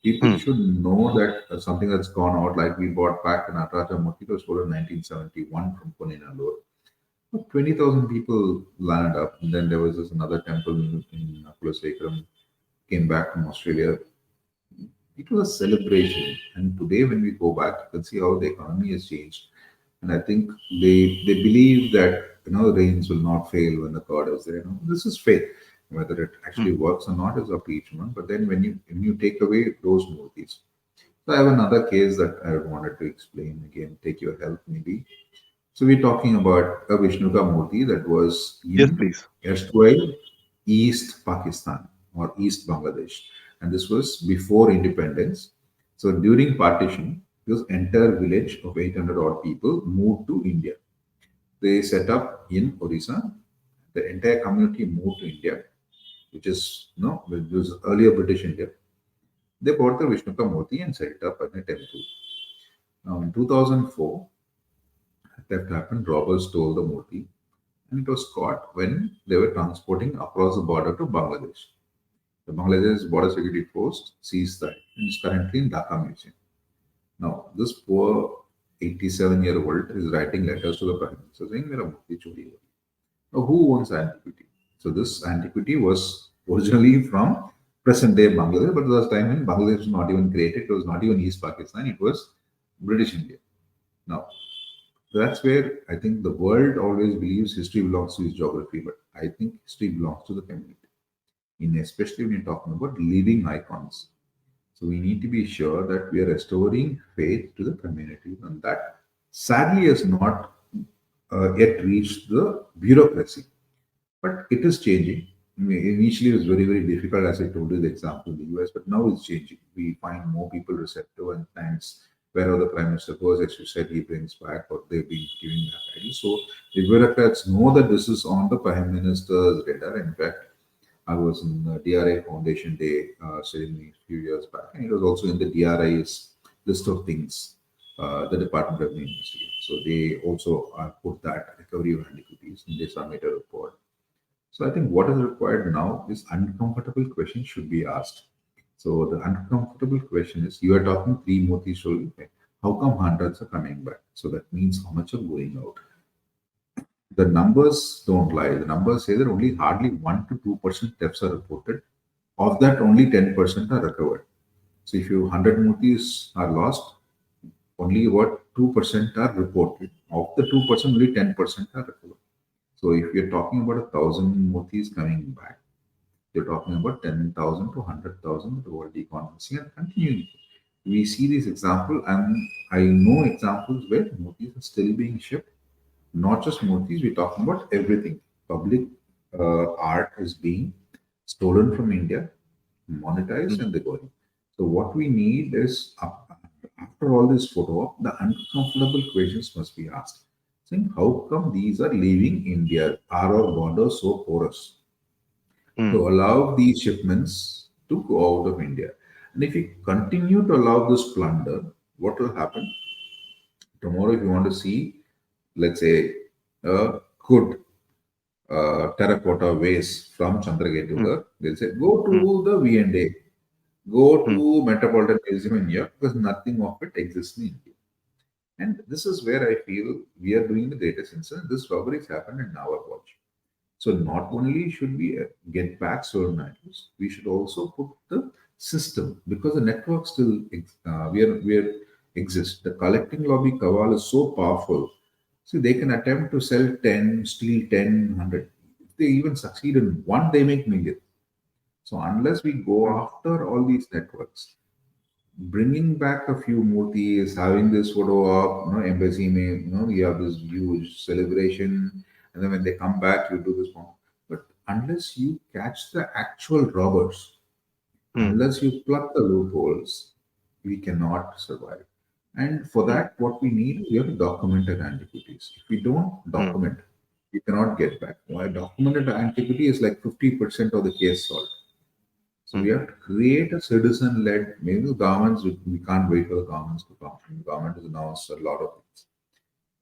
People mm, should know that something that's gone out, like we bought back an Nataraja Murti, it was sold in 1971 from Punninallur. 20,000 people landed up. And then there was this another temple in Kulasekaram, came back from Australia. It was a celebration. And today, when we go back, you can see how the economy has changed. And I think they believe that rains will not fail when the God is there. This is faith. Whether it actually mm. works or not is up to each one. But then when you take away those murtis, so I have another case that I wanted to explain again. Take your help, maybe. So we're talking about a Vishnuka Murti that was Yes, in please. erstwhile East Pakistan or East Bangladesh. And this was before independence. So during partition, this entire village of 800 odd people moved to India. They set up in Orissa. The entire community moved to India, which is, which was earlier British India. They bought the Vishnuka Murti and set it up in a temple. Now in 2004, theft happened. Robbers stole the Murti, and it was caught when they were transporting across the border to Bangladesh. The Bangladesh Border Security Force seized that and is currently in Dhaka Museum. Now, this poor 87-year-old is writing letters to the Prime Minister saying, "Mera murti chori ho." Now, who owns the antiquity? So, this antiquity was originally from present day Bangladesh, but there was time when Bangladesh was not even created, it was not even East Pakistan, it was British India. Now, that's where I think the world always believes history belongs to its geography, but I think history belongs to the community. Especially when you're talking about living icons. So we need to be sure that we are restoring faith to the community, and that sadly has not yet reached the bureaucracy. But it is changing. Initially, it was very, very difficult, as I told you the example in the US, but now it's changing. We find more people receptive, and thanks wherever the Prime Minister goes, as you said, he brings back what they've been giving back. Ideas. So the bureaucrats know that this is on the Prime Minister's radar. In fact, I was in the DRI Foundation Day ceremony a few years back, and it was also in the DRI's list of things the Department of Revenue investigates. So they also put that recovery of antiquities in their submit a report. So I think what is required now is uncomfortable questions should be asked. So the uncomfortable question is, you are talking three Motis only. How come hundreds are coming back? So that means how much are going out. The numbers don't lie. The numbers say that only hardly 1 to 2% thefts are reported. Of that, only 10% are recovered. So if you 100 Motis are lost, only about 2% are reported. Of the 2%, only 10% are recovered. So if you're talking about 1,000 motis coming back, you're talking about 10,000 to 100,000 the world economy and continuing. We see this example, and I know examples where motis are still being shipped. Not just motis, we're talking about everything. Public art is being stolen from India, monetized, mm, and they're going. So what we need is, after all this photo op, the uncomfortable questions must be asked. Saying, how come these are leaving India? Are our borders so porous to mm, allow these shipments to go out of India? And if we continue to allow this plunder, what will happen? Tomorrow, if you want to see, let's say, a good terracotta vase from mm, Chandraketugarh, they'll say, go mm, to the V&A, go mm, to Metropolitan Museum in New York, because nothing of it exists in India. And this is where I feel we are doing the greatest incident. This robbery has happened in our watch. So not only should we get back certain items, we should also put the system, because the network still we are exist. The collecting lobby cabal is so powerful. See, they can attempt to sell 10, steal 10, 100. If they even succeed in one, they make millions. So unless we go mm, after all these networks, bringing back a few murtis, having this photo op, embassy may, you have this huge celebration, and then when they come back, you do this one. But unless you catch the actual robbers, mm, unless you plug the loopholes, we cannot survive. And for mm, that, what we need, we have to document our antiquities. If we don't mm, document, we cannot get back. Why? Documented antiquity is like 50% of the case solved. So we mm, have to create a citizen-led. Maybe the governments, we can't wait for the governments to come. The government has announced a lot of things.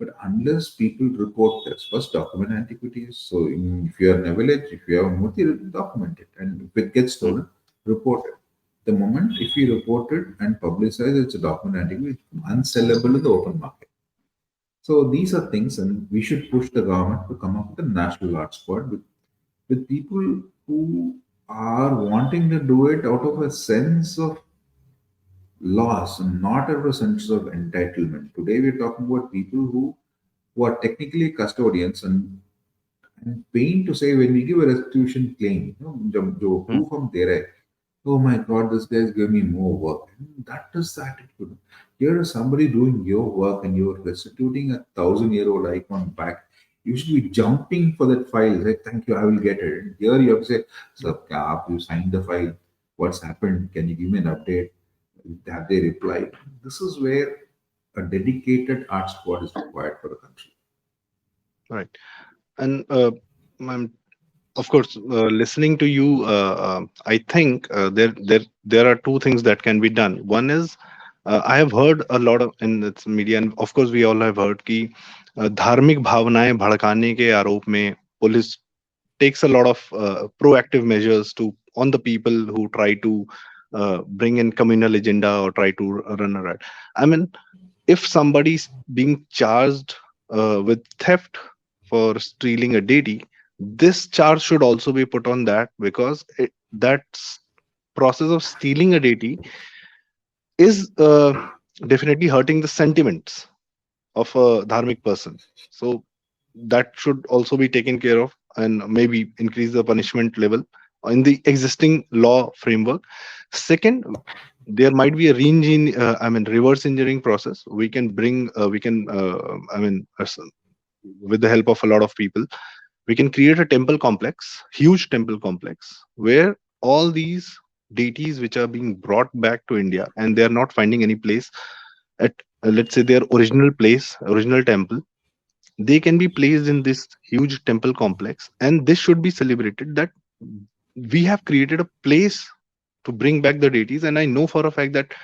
But unless people report this, first document antiquities. So if you are in a village, if you have a murti, document it. And if it gets mm, stolen, report it. The moment if you report it and publicize it's a document antiquity, it's unsellable in the open market. So these are things, and we should push the government to come up with a national art squad with people who are wanting to do it out of a sense of loss and not out of a sense of entitlement. Today we're talking about people who are technically custodians, and pain to say, when we give a restitution claim, जो mm, proof हम दे रहे हैं, oh my God, this guy's giving me more work. That is the attitude. Here is somebody doing your work and you're restituting 1,000-year-old icon back. You should be jumping for that file. Like, thank you, I will get it. Here you have to say, mm. Sir, you signed the file. What's happened? Can you give me an update? Have they replied? This is where a dedicated art squad is required for the country. Right. And I'm, of course, listening to you, I think there are two things that can be done. One is, I have heard a lot of in its media, and of course we all have heard कि धार्मिक भावनाएं भड़काने के आरोप में police takes a lot of proactive measures to on the people who try to bring in communal agenda or try to run a riot. I mean, if somebody's being charged with theft for stealing a deity, this charge should also be put on that, because that process of stealing a deity is definitely hurting the sentiments of a dharmic person. So that should also be taken care of, and maybe increase the punishment level in the existing law framework. Second, there might be a reverse engineering process. With the help of a lot of people, we can create a temple complex, huge temple complex, where all these deities which are being brought back to India and they are not finding any place at, let's say, their original place, original temple, they can be placed in this huge temple complex, and this should be celebrated that we have created a place to bring back the deities. And I know for a fact that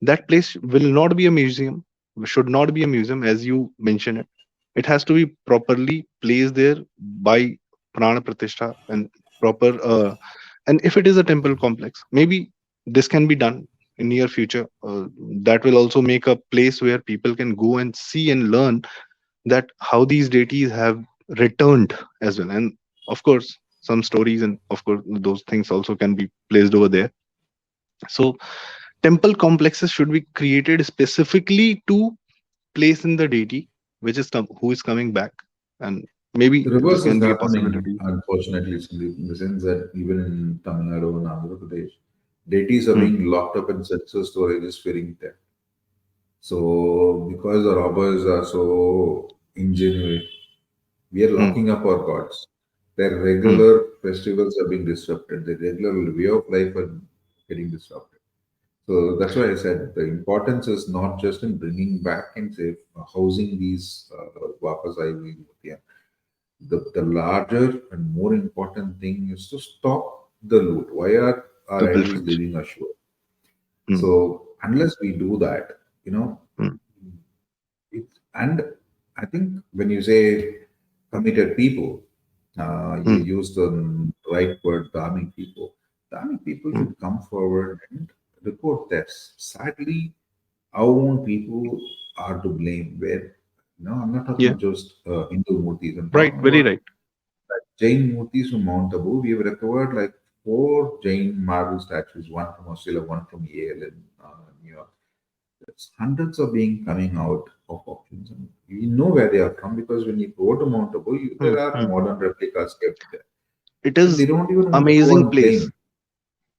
that place will not be a museum, should not be a museum as you mentioned it. It has to be properly placed there by prana pratishtha and proper. And if it is a temple complex, maybe this can be done in near future. That will also make a place where people can go and see and learn that how these deities have returned as well. And of course, some stories and of course those things also can be placed over there. So temple complexes should be created specifically to place in the deity who is coming back, and maybe The this reverse is can be a happening, possibility. unfortunately, Sandeep, in the sense that even in Tamil Nadu and Andhra Pradesh, deities are Hmm, being locked up in census storages fearing death. So, because the robbers are so ingenuine, we are hmm, locking up our gods. Their hmm. regular festivals are being disrupted. Their regular way of life are getting disrupted. So that's why I said the importance is not just in bringing back and say housing these Vapasai Murtiya. The larger and more important thing is to stop the loot. Why are The our idols pilgrimage. leaving ashore? Hmm, So unless we do that, you know, hmm, it, and I think when you say committed people, you hmm, use the right word, dharmic people. Dharmic people hmm. should come forward and report this. Sadly, our own people are to blame. Where, I'm not talking Yeah, about just Hindu murtis. I'm right, talking very about right. Jain murtis from Mount Abu. We have recovered like four Jain marble statues, one from Australia, one from Yale in New York. Hundreds are being coming out of auctions. And you know where they are from because when you go to Mount Abu, Hmm, there are hmm. modern replicas kept there. It And they is don't even want to go amazing and place. claim.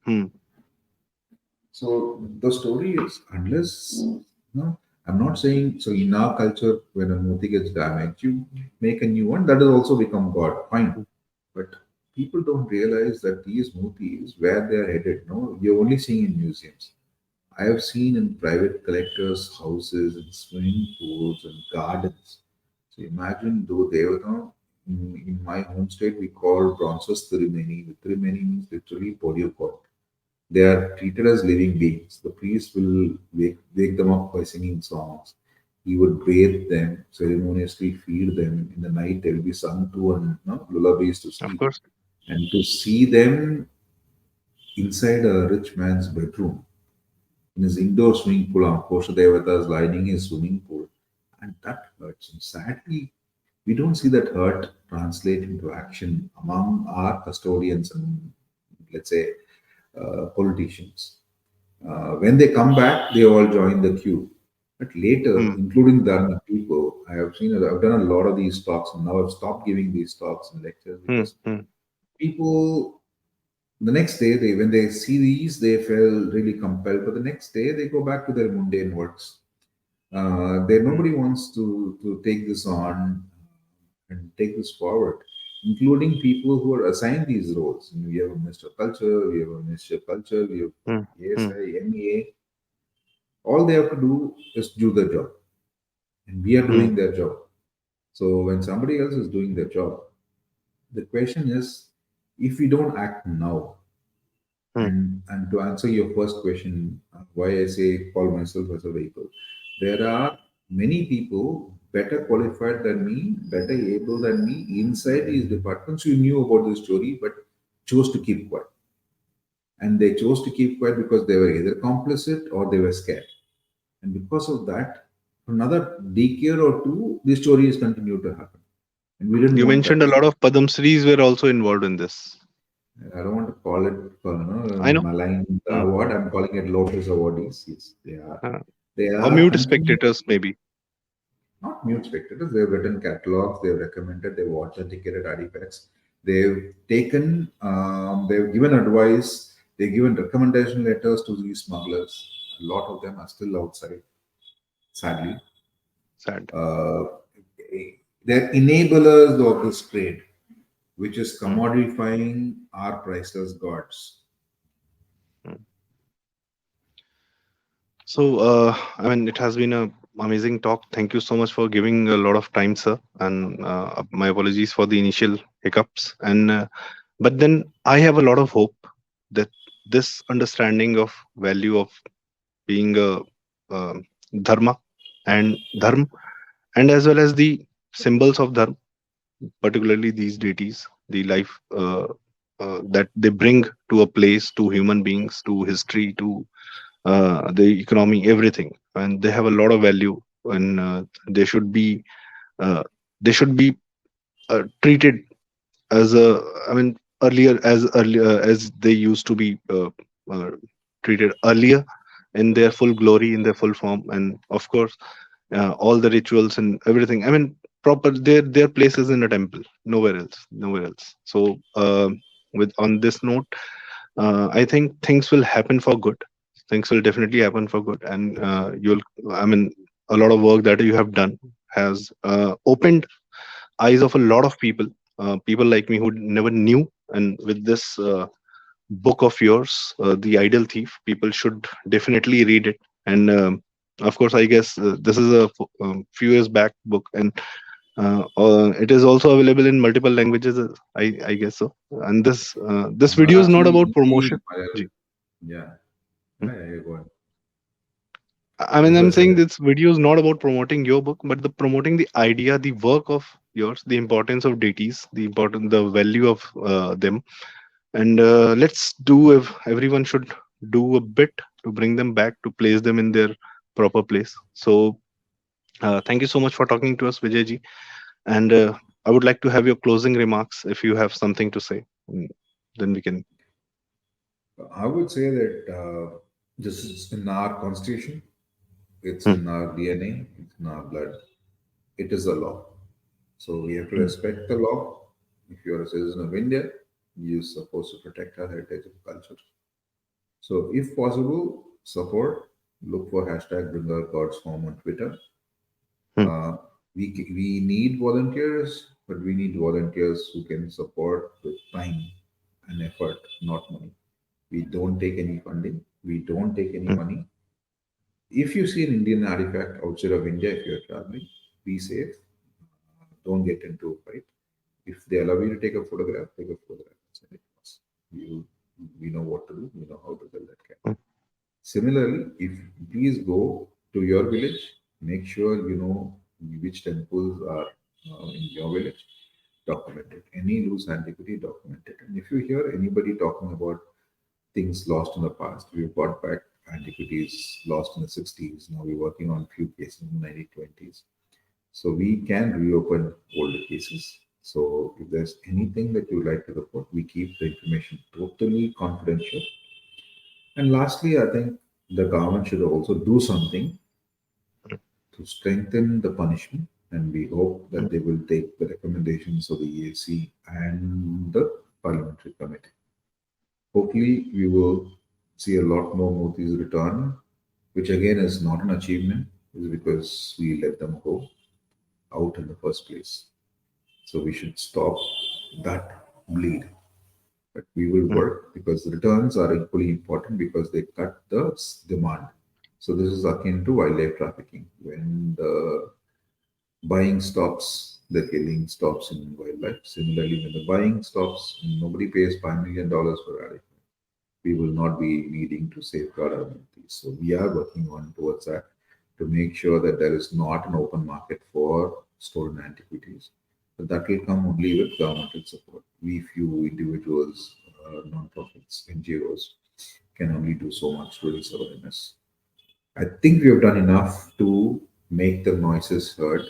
Hmm, So the story is unless I'm not saying so in our culture when a murti gets damaged, you make a new one that has also become God. Fine. hmm, But people don't realize that these murtis where they are headed. No, you're only seeing in museums. I have seen in private collectors' houses and swimming pools and gardens. So imagine though Devata, in my home state we call bronzes Tirumeni. The Tirumeni means literally body of God. They are treated as living beings. The priest will wake them up by singing songs. He would bathe them, ceremoniously feed them. In the night, they will be sung to and lullabies to of sleep. course. And to see them inside a rich man's bedroom, in his indoor swimming pool, Kosha Devata is lining his swimming pool, and that hurts. And sadly, we don't see that hurt translate into action among our custodians and, let's say, politicians. When they come back, they all join the queue. But later, Hmm, including Dharma people, I have seen, I've done a lot of these talks, and now I've stopped giving these talks and lectures hmm, because hmm, people, the next day, when they see these, they feel really compelled. But the next day, they go back to their mundane works. hmm, Nobody wants to take this on and take this forward, including people who are assigned these roles. We have a Minister of Culture, we have a Minister of Culture, we have hmm, hmm, ASI, MEA. All they have to do is do their job, and we are hmm, doing their job. So when somebody else is doing their job, the question is, if we don't act now, hmm, and to answer your first question, why I say call myself as a vehicle, there are many people better qualified than me, better able than me inside these departments who knew about this story but chose to keep quiet. And they chose to keep quiet because they were either complicit or they were scared. And because of that, for another decade or two, these stories continued to happen. And we didn't You want mentioned that a to lot happen. of Padam Sris were also involved in this. I don't want to call it I know. malign Hmm. award. I'm calling it Lotus awardees. Yes, they are. Uh, They or are mute continuing, spectators, maybe. not mute spectators. They've written catalogs. They've recommended. They've authenticated artifacts. They've taken. They've given advice. They've given recommendation letters to these smugglers. A lot of them are still outside. Sadly, Sad. uh, they're enablers of this trade, which is Hmm, commodifying our priceless gods. hmm. So, I mean, it has been a amazing talk. Thank you so much for giving a lot of time, sir. And my apologies for the initial hiccups. And but then I have a lot of hope that this understanding of value of being a dharma and dharma, and as well as the symbols of dharma, particularly these deities, the life. that they bring to a place, to human beings, to history, to the economy, everything, and they have a lot of value, and they should be uh, they should be treated as a, I mean, earlier as they used to be uh, treated earlier, in their full glory, in their full form, and of course all the rituals and everything, I mean, proper, their place is in a temple, nowhere else, nowhere else. So with on this note, I think things will happen for good. Things will definitely happen for good, and you'll, I mean, a lot of work that you have done has opened eyes of a lot of people, people like me who never knew. And with this book of yours, The Ideal Thief, people should definitely read it. And of course, I guess this is a few years back book, and it is also available in multiple languages. I guess so. And this video is not Marathi, about Hindi, promotion. Malayalam. Ji. Yeah. Hmm? Yeah, go on. I mean, You I'm first said saying it. this video is not about promoting your book, but the promoting the idea, the work of yours, the importance of deities, the value of them. And let's do, if everyone should do a bit to bring them back, to place them in their proper place. So thank you so much for talking to us, Vijay ji. And I would like to have your closing remarks if you have something to say. Then we can. I would say that this is in our constitution, it's Hmm, in our DNA, it's in our blood. It is the law. So we have to hmm, respect the law. If you're a citizen of India, you're supposed to protect our heritage and culture. So if possible, support. Look for hashtag Bring Our Gods Home on Twitter. hmm, Uh, we need volunteers, but we need volunteers who can support with time and effort, not money. We don't take any funding. We don't take any hmm, money. If you see an Indian artifact outside of India, if you're traveling, be safe. Don't get into a fight. If they allow you to take a photograph, take a photograph. Send it to us. You, we know what to do. We know how to build that camera. hmm, Similarly, if please go to your village, make sure you know which temples are in your village. Document it. Any loose antiquity, document it. And if you hear anybody talking about things lost in the past, we've got back antiquities lost in the 60s. Now we're working on a few cases in the 1920s. So we can reopen older cases. So if there's anything that you would like to report, we keep the information totally confidential. And lastly, I think the government should also do something to strengthen the punishment. And we hope hmm, that they will take the recommendations of the EAC and the parliamentary committee. Hopefully, we will see a lot more Motis return, which again is not an achievement, is because we let them go out in the first place. So we should stop that bleed. But we will hmm, work because the returns are equally important because they cut the demand. So this is akin to wildlife trafficking. When the buying stops, the killing stops in wildlife. Similarly, when the buying stops, nobody pays $5 million for rabbit. We will not be needing to safeguard our communities. So we are working on towards that to make sure that there is not an open market for stolen antiquities. But that will come only with governmental support. We few individuals, non-profits, NGOs can only do so much to raise awareness. I think we have done enough to make the noises heard.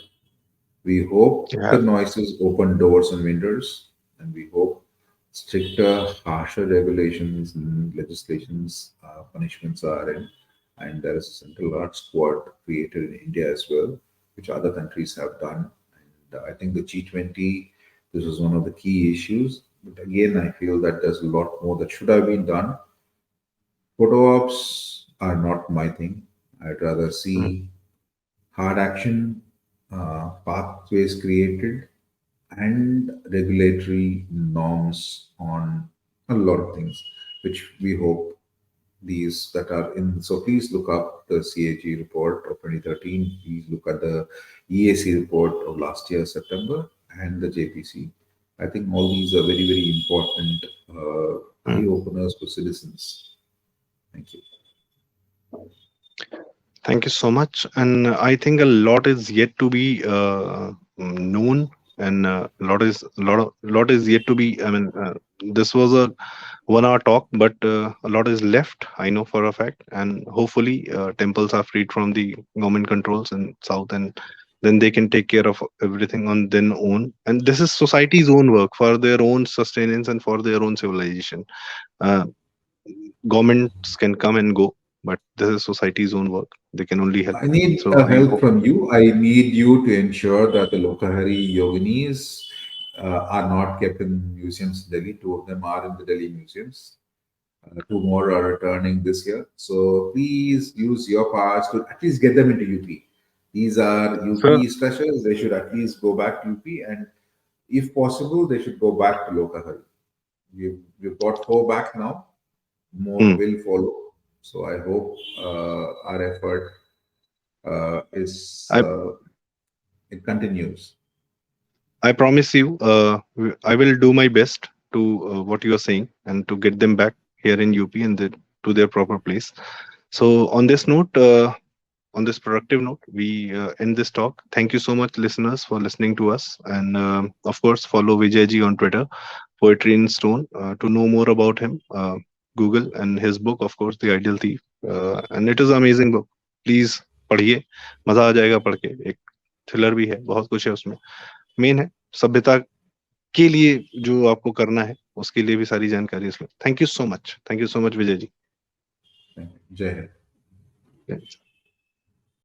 We hope yeah. the noises open doors and windows, and we hope stricter, harsher regulations and legislations, punishments are in. And there is a central art squad created in India as well, which other countries have done. And I think the G20, this is one of the key issues. But again, I feel that there's a lot more that should have been done. Photo ops are not my thing. I'd rather Hmm, see hard action pathways created and regulatory norms on a lot of things, which we hope these that are in. So please look up the CAG report of 2013. Please look at the EAC report of last year, September, and the JPC. I think all these are very, very important hmm. eye openers for citizens. Thank you. Thank you so much. And I think a lot is yet to be known and lot is yet to be. I mean, this was a 1 hour talk, but a lot is left. I know for a fact, and hopefully, temples are freed from the government controls in south, and then they can take care of everything on their own. And this is society's own work for their own sustenance and for their own civilization. Uh, Governments can come and go, but this is society's own work. They can only help. I need So I help hope. from you. I need you to ensure that the Lokahari Yoginis are not kept in museums in Delhi. Two of them are in the Delhi museums. Two more are returning this year. So please use your powers to at least get them into UP. These are Sir, UP's treasures. They should at least go back to UP, and if possible, they should go back to Lokahari. We've got four back now. More hmm, will follow. So I hope our effort is I it continues. I promise you, I will do my best to what you are saying and to get them back here in UP and to their proper place. So on this note, on this productive note, we end this talk. Thank you so much, listeners, for listening to us, and of course, follow Vijayji on Twitter, Poetry in Stone, to know more about him. Google and his book, of course, The Ideal Thief, and it is an amazing book. Please पढ़िए, मजा आ जाएगा पढ़ के. एक thriller भी है, बहुत कुछ है उसमें. मेन है सभ्यता के लिए जो आपको करना है, उसके लिए भी सारी जानकारी इसमें. Thank you so much Vijay Jai Hind. Ji.